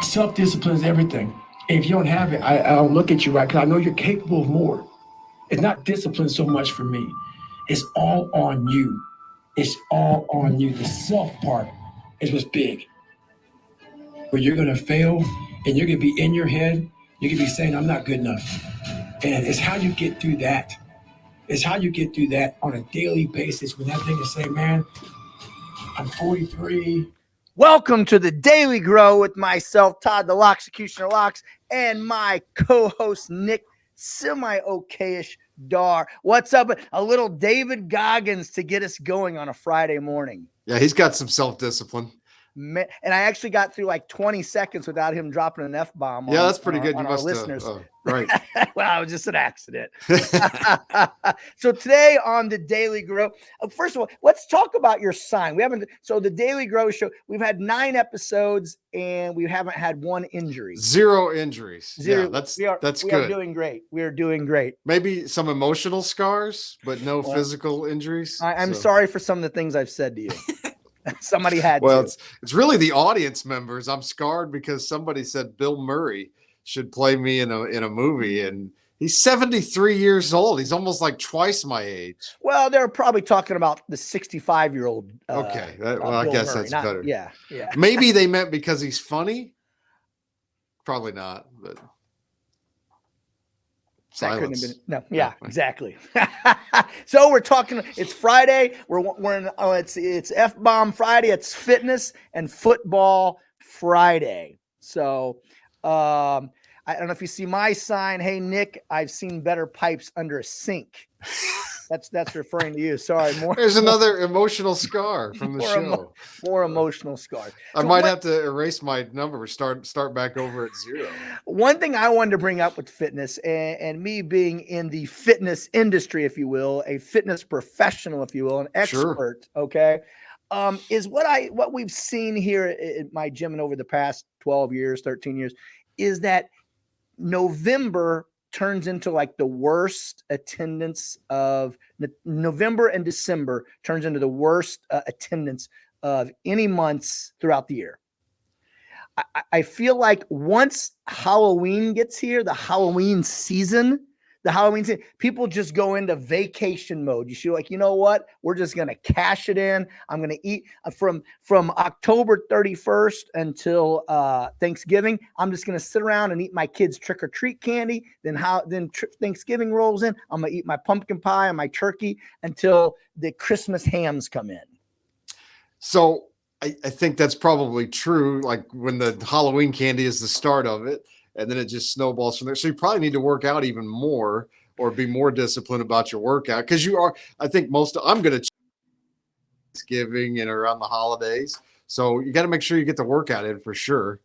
Self-discipline is everything. If you don't have it, I don't look at you right because I know you're capable of more. It's not discipline so much for me. It's all on you. It's all on you. The self part is what's big. Where you're gonna fail and you're gonna be in your head, you're gonna be saying, I'm not good enough. And it's how you get through that. It's how you get through that on a daily basis when that thing is saying, man, I'm 43. Welcome to the Daily Grow with myself, Todd the Loxecutioner Locks, and my co-host Nick Semi-Okay-ish Dar. What's up? A little David Goggins to get us going on a Friday morning. Yeah, he's got some self-discipline. And I actually got through like 20 seconds without him dropping an F-bomb. Yeah, that's pretty good. On You our must listeners. Right. Well, it was just an accident. So today on the Daily Grow, first of all, let's talk about your sign. So the Daily Grow show, we've had 9 episodes and we haven't had one injury. 0 injuries. Zero. Yeah, that's We good. are doing great. We are doing great. Maybe some emotional scars, but no physical injuries. I'm sorry for some of the things I've said to you. Somebody had well, to. It's really the audience members. I'm scarred because somebody said Bill Murray should play me in a movie, and he's 73 years old. He's almost like twice my age. Well, they're probably talking about the 65-year-old. Okay, I guess Murray. that's better. Yeah. Maybe they meant because he's funny. Probably not, but silence. Exactly. So we're talking. It's Friday. We're in. It's F-bomb Friday. It's fitness and football Friday. So, I don't know if you see my sign. Hey Nick, I've seen better pipes under a sink. That's referring to you. Sorry. There's another emotional scar from the show. More emotional scars. I might have to erase my number. Start back over at 0. One thing I wanted to bring up with fitness and me being in the fitness industry, if you will, a fitness professional, if you will, an expert. Sure. Okay. Is what we've seen here at my gym and over the past 12 years, 13 years, is that November turns into like the worst attendance of November and December turns into the worst attendance of any months throughout the year. I feel like once Halloween gets here, the Halloween season, people just go into vacation mode. You should like, you know what? We're just going to cash it in. I'm going to eat from October 31st until Thanksgiving. I'm just going to sit around and eat my kids' trick or treat candy. Then Thanksgiving rolls in. I'm going to eat my pumpkin pie and my turkey until the Christmas hams come in. So I think that's probably true. Like when the Halloween candy is the start of it, and then it just snowballs from there. So you probably need to work out even more or be more disciplined about your workout. Because I'm going to Thanksgiving and around the holidays. So you got to make sure you get the workout in for sure.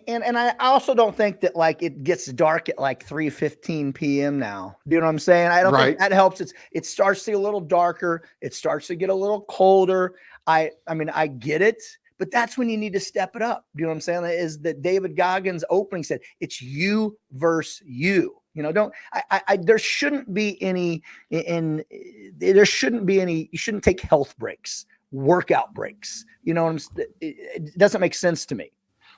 And I also don't think that like it gets dark at like 3:15 p.m. now. Do you know what I'm saying? I don't think that helps. It starts to get a little darker. It starts to get a little colder. I mean, I get it. But that's when you need to step it up. Do you know what I'm saying? Is that David Goggins' opening said, it's you versus you. You know, there shouldn't be any, you shouldn't take health breaks, workout breaks. You know, it doesn't make sense to me.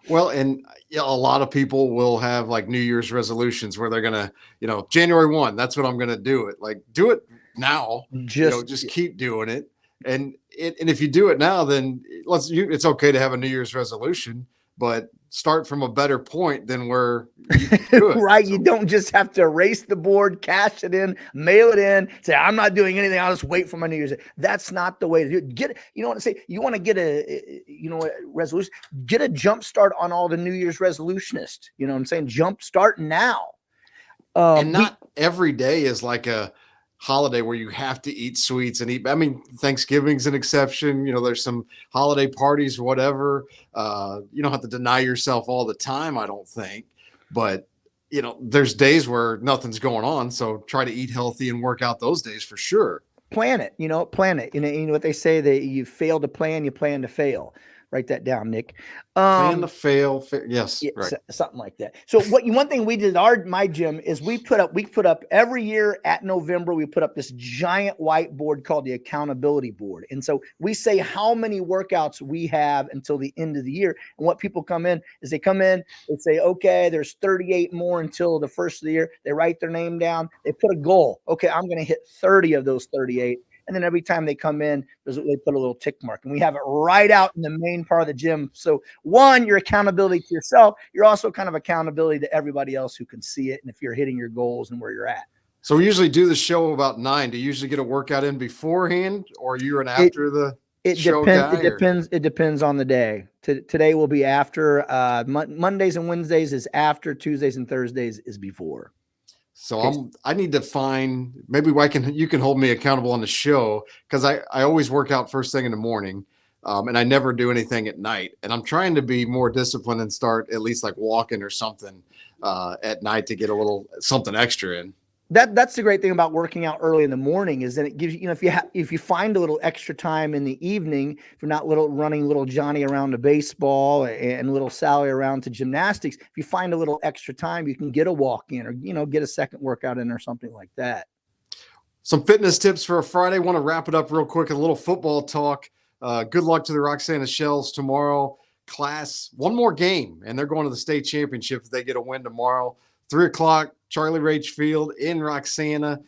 Well, and a lot of people will have like New Year's resolutions where they're going to, January 1, that's what I'm going to do it. Like do it now, just keep doing it. And if you do it now, then it's okay to have a New Year's resolution, but start from a better point than where you do it. Right. You don't just have to erase the board, cash it in, mail it in, say, I'm not doing anything. I'll just wait for my New Year's. That's not the way to do it. You want to get a resolution, get a jump start on all the New Year's resolutionists. You know what I'm saying? Jump start now. And not every day is like a holiday where you have to eat sweets and eat. I mean, Thanksgiving's an exception. There's some holiday parties, whatever. You don't have to deny yourself all the time, I don't think. But, there's days where nothing's going on. So try to eat healthy and work out those days for sure. Plan it. You know what they say, that you fail to plan, you plan to fail. Write that down, Nick. Plan to fail. Yes, Yeah, right. something like that. So one thing we did at my gym is we put up every year at November, we put up this giant whiteboard called the accountability board. And so we say how many workouts we have until the end of the year. And what people come in is they say, okay, there's 38 more until the first of the year. They write their name down. They put a goal. Okay, I'm going to hit 30 of those 38. And then every time they come in, they put a little tick mark, and we have it right out in the main part of the gym. So one, your accountability to yourself, you're also kind of accountability to everybody else who can see it. And if you're hitting your goals and where you're at. So we usually do the show about 9. Do you usually get a workout in beforehand, or you're an after the show guy? It depends on the day. Today will be after. Mondays and Wednesdays is after. Tuesdays and Thursdays is before. So I need to find, maybe you can hold me accountable on the show, because I always work out first thing in the morning, and I never do anything at night. And I'm trying to be more disciplined and start at least like walking or something at night to get a little something extra in. That's the great thing about working out early in the morning is that it gives you, if you find a little extra time in the evening, if you're not running little Johnny around to baseball and little Sally around to gymnastics, if you find a little extra time, you can get a walk in or, get a second workout in or something like that. Some fitness tips for a Friday. Want to wrap it up real quick. A little football talk. Good luck to the Roxana Shells tomorrow. Class, one more game, and they're going to the state championship if they get a win tomorrow. 3:00, Charlie Rage Field in Roxana.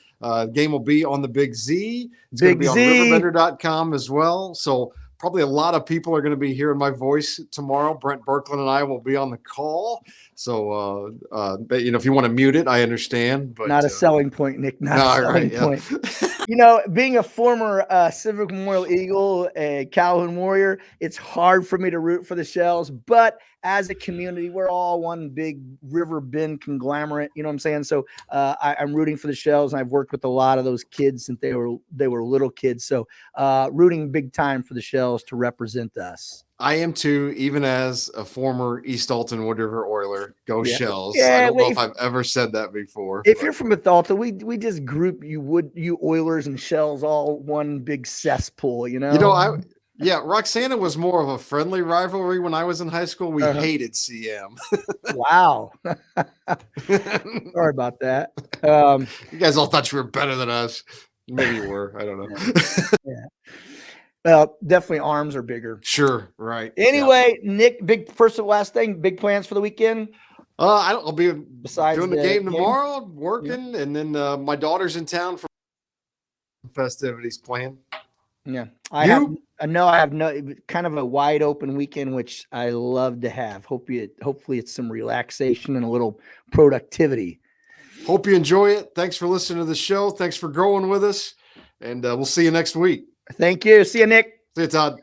Game will be on the Big Z. It's going to be on riverbender.com as well. So probably a lot of people are going to be hearing my voice tomorrow. Brent Berklin and I will be on the call. So, but, if you want to mute it, I understand. But not a selling point, Nick. Not a selling point. Being a former Civic Memorial Eagle, a Calhoun Warrior, it's hard for me to root for the Shells. But as a community, we're all one big River Bend conglomerate. You know what I'm saying? So I'm rooting for the Shells, and I've worked with a lot of those kids since they were little kids. So rooting big time for the Shells to represent us. I am too, even as a former East Alton Wood River Oiler. Go Shells. Yeah, I don't know if I've ever said that before. If you're from Alton, we just group you Oilers and Shells all one big cesspool, Roxana was more of a friendly rivalry when I was in high school. We hated CM. Wow. Sorry about that. You guys all thought you were better than us. Maybe you were. I don't know. Yeah. Well, definitely arms are bigger. Sure, right. Anyway, yeah. Nick, last thing, big plans for the weekend? I'll be doing the game tomorrow, working, and then my daughter's in town for festivities planned. Yeah. I have kind of a wide open weekend, which I love to have. Hopefully it's some relaxation and a little productivity. Hope you enjoy it. Thanks for listening to the show. Thanks for growing with us, and we'll see you next week. Thank you. See you, Nick. See you, Todd.